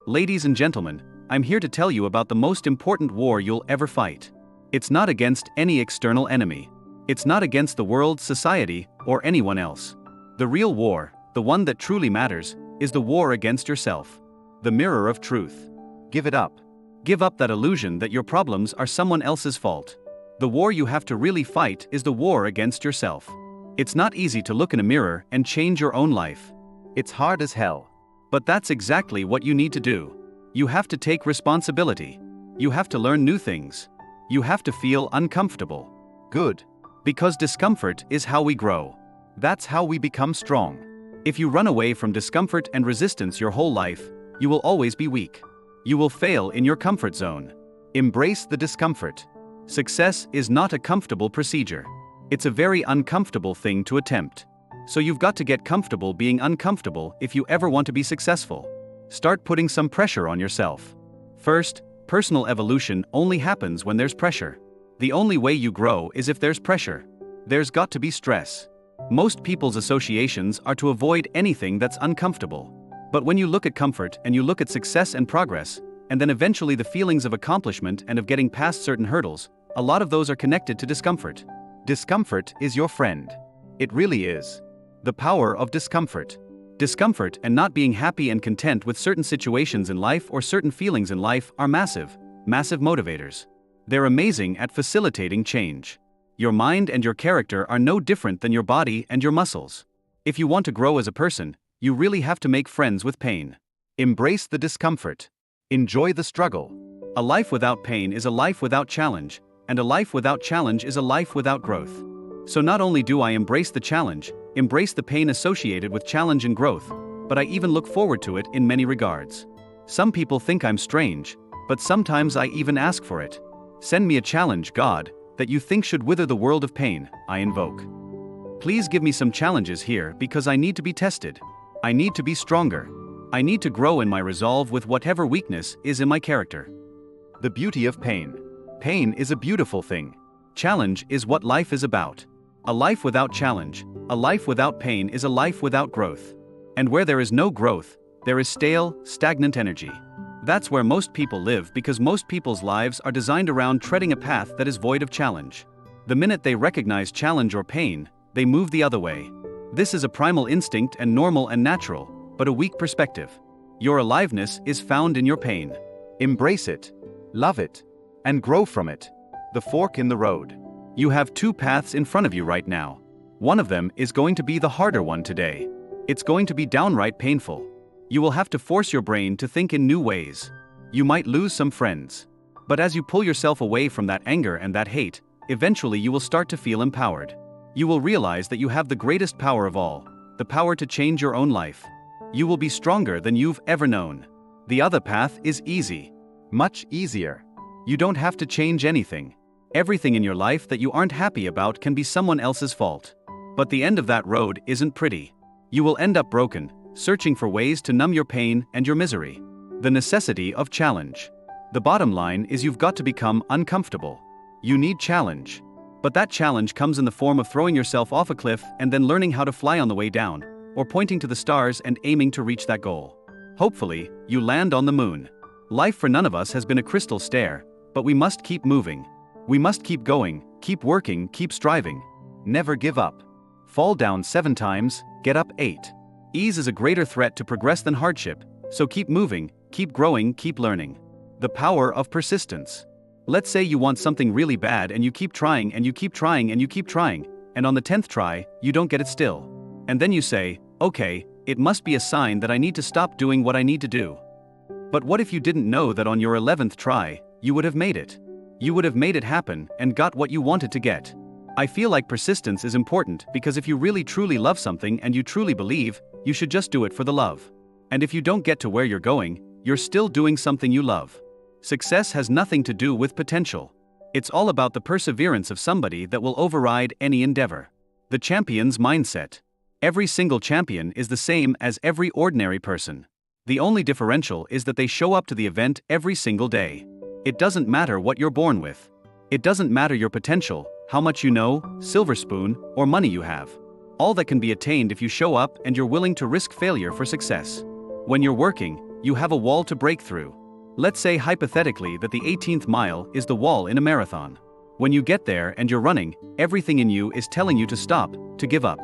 Ladies and gentlemen, I'm here to tell you about the most important war you'll ever fight. It's not against any external enemy. It's not against the world, society, or anyone else. The real war, the one that truly matters, is the war against yourself. The mirror of truth. Give it up. Give up that illusion that your problems are someone else's fault. The war you have to really fight is the war against yourself. It's not easy to look in a mirror and change your own life. It's hard as hell. But that's exactly what you need to do. You have to take responsibility. You have to learn new things. You have to feel uncomfortable. Good. Because discomfort is how we grow. That's how we become strong. If you run away from discomfort and resistance your whole life, you will always be weak. You will fail in your comfort zone. Embrace the discomfort. Success is not a comfortable procedure. It's a very uncomfortable thing to attempt. So you've got to get comfortable being uncomfortable if you ever want to be successful. Start putting some pressure on yourself. First, personal evolution only happens when there's pressure. The only way you grow is if there's pressure. There's got to be stress. Most people's associations are to avoid anything that's uncomfortable. But when you look at comfort and you look at success and progress, and then eventually the feelings of accomplishment and of getting past certain hurdles, a lot of those are connected to discomfort. Discomfort is your friend. It really is. The power of discomfort. Discomfort and not being happy and content with certain situations in life or certain feelings in life are massive motivators. They're amazing at facilitating change. Your mind and your character are no different than your body and your muscles. If you want to grow as a person, you really have to make friends with pain. Embrace the discomfort. Enjoy the struggle. A life without pain is a life without challenge, and a life without challenge is a life without growth. So not only do I embrace the challenge, embrace the pain associated with challenge and growth, but I even look forward to it in many regards. Some people think I'm strange, but sometimes I even ask for it. Send me a challenge, God, that you think should wither the world of pain, I invoke. Please give me some challenges here because I need to be tested. I need to be stronger. I need to grow in my resolve with whatever weakness is in my character. The beauty of pain. Pain is a beautiful thing. Challenge is what life is about. A life without challenge, a life without pain is a life without growth. And where there is no growth, there is stale, stagnant energy. That's where most people live because most people's lives are designed around treading a path that is void of challenge. The minute they recognize challenge or pain, they move the other way. This is a primal instinct and normal and natural, but a weak perspective. Your aliveness is found in your pain. Embrace it, love it, and grow from it. The fork in the road. You have two paths in front of you right now. One of them is going to be the harder one today. It's going to be downright painful. You will have to force your brain to think in new ways. You might lose some friends. But as you pull yourself away from that anger and that hate, eventually you will start to feel empowered. You will realize that you have the greatest power of all, the power to change your own life. You will be stronger than you've ever known. The other path is easy. Much easier. You don't have to change anything. Everything in your life that you aren't happy about can be someone else's fault. But the end of that road isn't pretty. You will end up broken, searching for ways to numb your pain and your misery. The necessity of challenge. The bottom line is you've got to become uncomfortable. You need challenge. But that challenge comes in the form of throwing yourself off a cliff and then learning how to fly on the way down, or pointing to the stars and aiming to reach that goal. Hopefully, you land on the moon. Life for none of us has been a crystal stair, but we must keep moving. We must keep going, keep working, keep striving. Never give up. Fall down 7 times, get up 8. Ease is a greater threat to progress than hardship, so keep moving, keep growing, keep learning. The power of persistence. Let's say you want something really bad and you keep trying and you keep trying and you keep trying, and on the 10th try, you don't get it still. And then you say, okay, it must be a sign that I need to stop doing what I need to do. But what if you didn't know that on your 11th try, you would have made it? You would have made it happen and got what you wanted to get. I feel like persistence is important because if you really truly love something and you truly believe, you should just do it for the love. And if you don't get to where you're going, you're still doing something you love. Success has nothing to do with potential. It's all about the perseverance of somebody that will override any endeavor. The champion's mindset. Every single champion is the same as every ordinary person. The only differential is that they show up to the event every single day. It doesn't matter what you're born with. It doesn't matter your potential, how much you know, silver spoon, or money you have. All that can be attained if you show up and you're willing to risk failure for success. When you're working, You have a wall to break through. Let's say hypothetically that the 18th mile is the wall in a marathon. When you get there and you're running, everything in you is telling you to stop, to give up.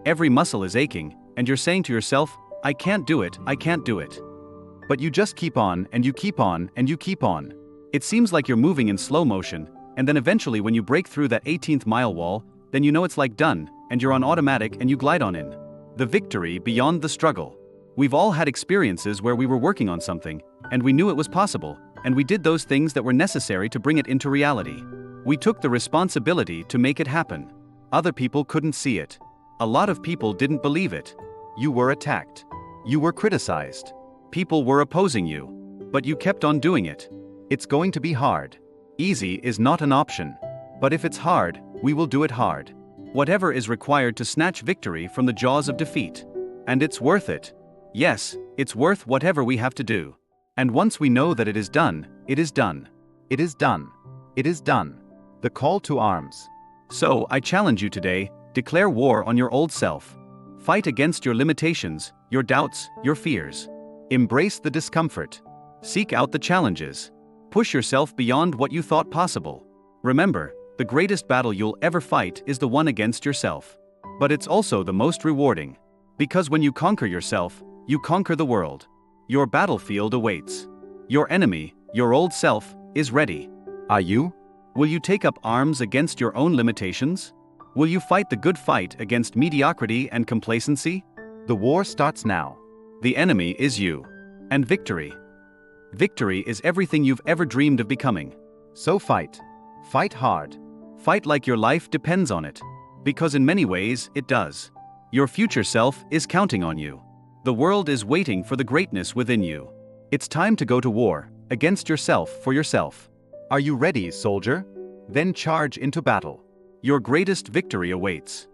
Every muscle is aching, and you're saying to yourself, I can't do it, I can't do it. But you just keep on, and you keep on, and you keep on. It seems like you're moving in slow motion, and then eventually when you break through that 18th mile wall, then you know it's like done, and you're on automatic and you glide on in. The victory beyond the struggle. We've all had experiences where we were working on something, and we knew it was possible, and we did those things that were necessary to bring it into reality. We took the responsibility to make it happen. Other people couldn't see it. A lot of people didn't believe it. You were attacked. You were criticized. People were opposing you. But you kept on doing it. It's going to be hard. Easy is not an option. But if it's hard, we will do it hard. Whatever is required to snatch victory from the jaws of defeat. And it's worth it. Yes, it's worth whatever we have to do. And once we know that it is done, it is done. It is done. It is done. The call to arms. So, I challenge you today, declare war on your old self. Fight against your limitations, your doubts, your fears. Embrace the discomfort. Seek out the challenges. Push yourself beyond what you thought possible. Remember, the greatest battle you'll ever fight is the one against yourself. But it's also the most rewarding. Because when you conquer yourself, you conquer the world. Your battlefield awaits. Your enemy, your old self, is ready. Are you? Will you take up arms against your own limitations? Will you fight the good fight against mediocrity and complacency? The war starts now. The enemy is you. And victory. Victory is everything you've ever dreamed of becoming. So fight. Fight hard. Fight like your life depends on it. Because in many ways, it does. Your future self is counting on you. The world is waiting for the greatness within you. It's time to go to war, against yourself for yourself. Are you ready, soldier? Then charge into battle. Your greatest victory awaits.